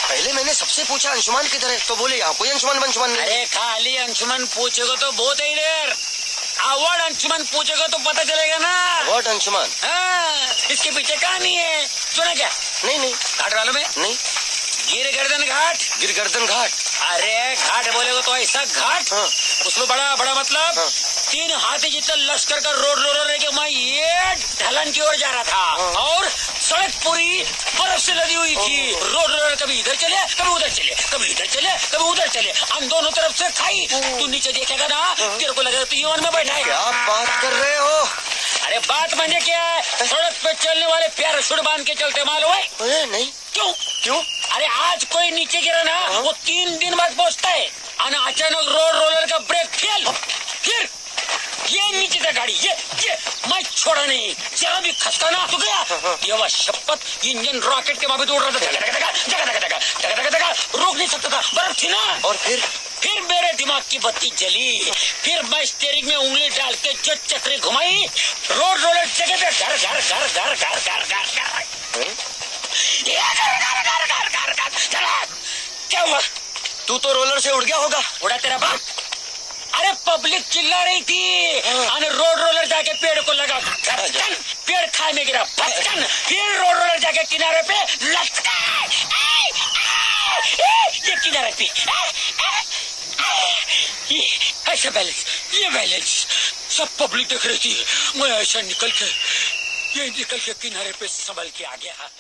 पहले मैंने सबसे पूछा अंशुमान किधर है, तो बोले यहाँ कोई अंशुमान बंशुमान नहीं। अरे खाली अंशुमन पूछेगा तो बहुत ही देर, अवार्ड अंशुमन पूछेगा तो पता चलेगा ना। व्हाट अंशुमान? हाँ, इसके पीछे कहानी है, सुना क्या? नहीं घाट वालों में नहीं। गिर गर्दन घाट। गिरगर्दन घाट? अरे घाट बोलेगा तो ऐसा घाट, हाँ। उसमें बड़ा बड़ा मतलब हाँ। 3 हाथी जितना लश्कर का रोड रोलर लेके मैं ये ढलान की ओर जा रहा था। हाँ। और सड़क पूरी बर्फ से लदी हुई थी। रोड रोलर कभी इधर चले कभी उधर चले, कभी इधर चले कभी उधर चले, हम दोनों तरफ से खाई। तू नीचे देखेगा ना, तेरे को लगेगा तू ईवन में बैठा है। क्या बात कर रहे हो? अरे बात माने क्या है, सड़क पे चलने वाले पैराशूट बांध के चलते मालूम है? अरे नहीं। क्यों? क्यों? अरे आज कोई नीचे गिरा ना, वो 3 दिन बाद पहुंचता है। और अचानक रोड रोलर का ब्रेक फेल, फिर ये नीचे था गाड़ी, ये मैं छोड़ा नहीं, जरा भी खसका ना तो गया। ये वह शपथ इंजन रॉकेट के माफी उड़ रहा था, जगह रोक नहीं सकता था, बर्फ थी ना। और फिर मेरे दिमाग की बत्ती जली, फिर मैं स्टीयरिंग में उंगली डाल के जो चक्री घुमाई, रोड रोलर जगह पे घर घर घर घर घर घर घर घर चला। क्या हुआ? तू तो रोलर से उड़ गया होगा। उड़ा तेरा बाप। अरे पब्लिक चिल्ला रही थी और रोड रोलर जाके पेड़ को लगा, पेड़ खाई में गिरा, फिर रोड रोलर जाके किनारे पे लटका, ये किनारे पे ये ऐसा बैलेंस, ये बैलेंस सब पब्लिक देख रही थी। मैं ऐसा निकल के किनारे पे संभल के आ गया।